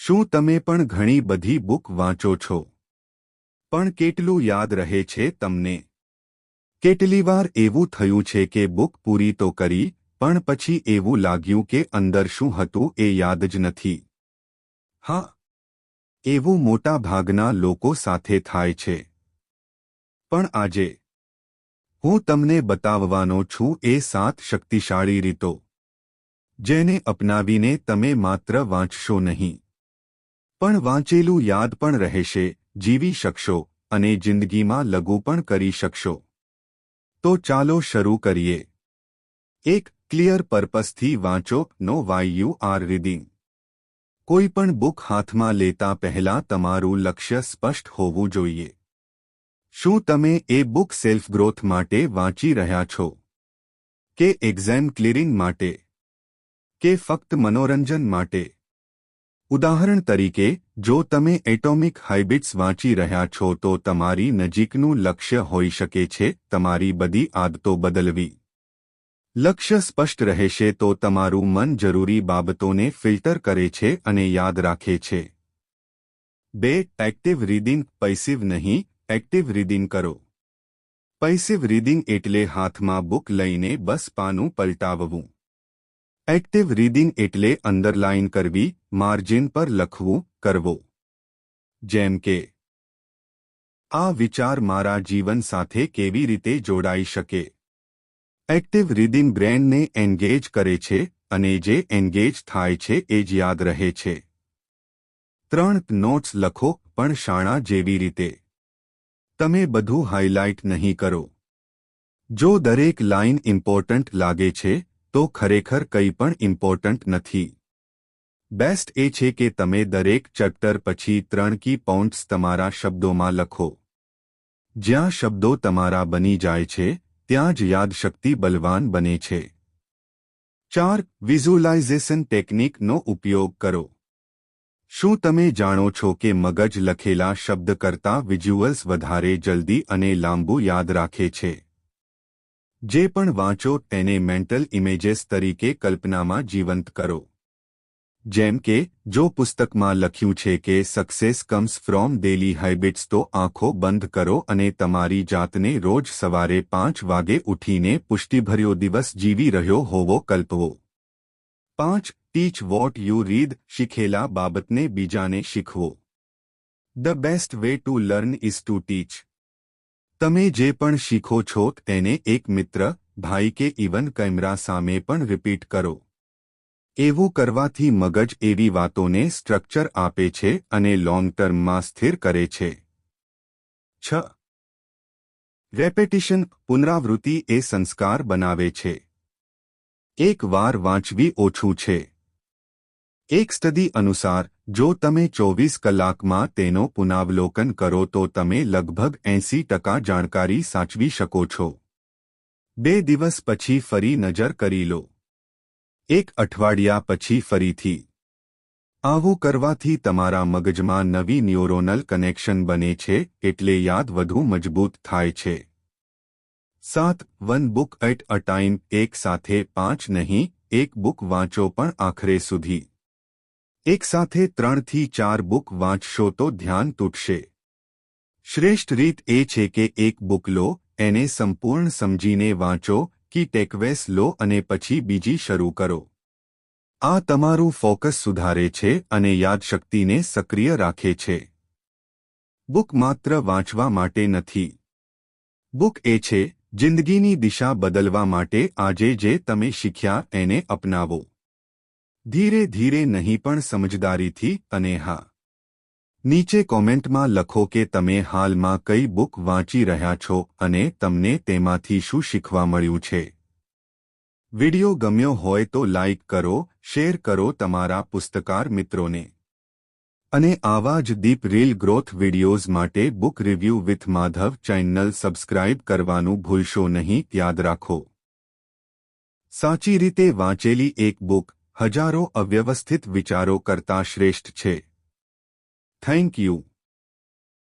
શું તમે પણ ઘણી બધી બુક વાંચો છો? પણ કેટલું યાદ રહે છે તમને? કેટલી વાર એવું થયું છે કે બુક પૂરી તો કરી, પણ પછી એવું લાગ્યું કે અંદર શું હતું એ યાદ જ નથી? હા, એવું મોટા ભાગના લોકો સાથે થાય છે. પણ આજે હું તમને બતાવવાનો છું એ 7 શક્તિશાળી રીતો, જેને અપનાવીને તમે માત્ર વાંચશો નહીં, પણ વાંચેલું યાદ પણ રહેશે, જીવી શકશો અને જિંદગીમાં લઘુ પણ કરી શકશો. તો ચાલો શરૂ કરીએ. 1. ક્લિયર પર્પસથી વાંચો. નો વાય યુ આર રીડિંગ. કોઈ પણ બુક હાથમાં લેતા પહેલા તમારું લક્ષ્ય સ્પષ્ટ હોવું જોઈએ. શું તમે એ બુક સેલ્ફ ગ્રોથ માટે વાંચી રહ્યા છો? કે એક્ઝામ ક્લિયરિંગ માટે? કે ફક્ત મનોરંજન માટે? ઉદાહરણ તરીકે, જો તમે એટોમિક હેબિટ્સ વાંચી રહ્યા છો તો તમારી નજીકનું લક્ષ્ય હોઈ શકે છે તમારી બધી આદતો બદલવી. લક્ષ્ય સ્પષ્ટ રહેશે તો તમારું મન જરૂરી બાબતોને ફિલ્ટર કરે છે અને યાદ રાખે છે. 2. Active reading. પૈસિવ નહીં, એક્ટિવ રીડિંગ કરો. પૈસિવ રીડિંગ એટલે હાથમાં બુક લઈને બસ પાનું પલટાવવું. એક્ટિવ રીડિંગ એટલે અંડરલાઇન કરવી, માર્જિન પર લખવું, કરવો. જેમ કે, આ વિચાર મારા જીવન સાથે કેવી રીતે જોડાઈ શકે? એક્ટિવ રીડિંગ બ્રેનને એન્ગેજ કરે છે અને જે એન્ગેજ થાય છે એ જ યાદ રહે છે. 3. નોટ્સ લખો, પણ શાણા જેવી રીતે. તમે બધું હાઇલાઇટ નહીં કરો. જો દરેક લાઇન ઇમ્પોર્ટન્ટ લાગે છે, તો ખરેખર કંઈ પણ ઇમ્પોર્ટન્ટ નથી. બેસ્ટ એ છે કે તમે દરેક ચેપ્ટર પછી 3 કી પોઇન્ટ્સ તમારા શબ્દોમાં લખો. જ્યાં શબ્દો તમારા બની જાય છે, ત્યાં જ યાદશક્તિ બલવાન બને છે. 4. વિઝ્યુલાઇઝેશન ટેકનિકનો ઉપયોગ કરો. શું તમે જાણો છો કે મગજ લખેલા શબ્દ કરતાં વિઝ્યુઅલ્સ વધારે જલ્દી અને લાંબુ યાદ રાખે છે? જે પણ વાંચો તેને મેન્ટલ ઇમેજીસ તરીકે કલ્પનામાં જીવંત કરો. જેમ કે, જો પુસ્તકમાં લખ્યું છે કે success comes from daily habits, તો આંખો બંધ કરો અને તમારી જાતને રોજ સવારે 5 વાગે ઉઠીને પુષ્ટિભર્યો દિવસ જીવી રહ્યો હોવો કલ્પવો. 5. ટીચ વોટ યુ રીડ. શીખેલા બાબતને બીજાને શીખવો. The best way to learn is to teach. તમે જે પણ શીખો છો તેને એક મિત્ર, ભાઈ કે ઇવન કેમેરા સામે પણ રિપીટ કરો. એવું કરવાથી મગજ એવી વાતોને સ્ટ્રક્ચર આપે છે અને લોંગ ટર્મમાં સ્થિર કરે છે. 6. રેપેટિશન. પુનરાવૃત્તિ એ સંસ્કાર બનાવે છે. એક વાર વાંચવી ઓછું છે. એક સ્ટડી અનુસાર, જો તમે 24 કલાકમાં તેનો પુનરાવલોકન કરો તો તમે લગભગ 80% જાણકારી સાચવી શકો છો. 2 દિવસ પછી ફરી નજર કરી લો. 1 અઠવાડિયા પછી ફરીથી. આવું કરવાથી તમારા મગજમાં નવી ન્યુરોનલ કનેક્શન બને છે એટલે યાદ વધુ મજબૂત થાય છે. 7. One book at a time. એક સાથે 5 નહીં, એક બુક વાંચો પણ આખરે સુધી. એક સાથે 3 થી 4 બુક વાંચશો તો ધ્યાન તૂટશે. શ્રેષ્ઠ રીત એ છે કે એક બુક લો, એને સંપૂર્ણ સમજીને વાંચો, કી ટેકવેસ લો અને પછી બીજી શરૂ કરો. આ તમારું ફોકસ સુધારે છે અને યાદશક્તિને સક્રિય રાખે છે. બુક માત્ર વાંચવા માટે નથી. બુક એ છે જિંદગીની દિશા બદલવા માટે. આજે જે તમે શીખ્યા એને અપનાવો. ધીરે ધીરે નહીં પણ સમજદારીથી. અને હા, નીચે કોમેન્ટમાં લખો કે તમે હાલમાં કઈ બુક વાંચી રહ્યા છો અને તમને તેમાંથી શું શીખવા મળ્યું છે. વિડિયો ગમ્યો હોય તો લાઇક કરો, શેર કરો તમારા પુસ્તકાર મિત્રોને. અને આવા જ ડીપ રીલ ગ્રોથ વિડિયોઝ માટે book review with Madhav channel subscribe કરવાનું ભૂલશો નહીં. યાદ રાખો, સાચી રીતે વાંચેલી એક બુક હજારો અવ્યવસ્થિત વિચારો કરતાં શ્રેષ્ઠ છે. Thank you.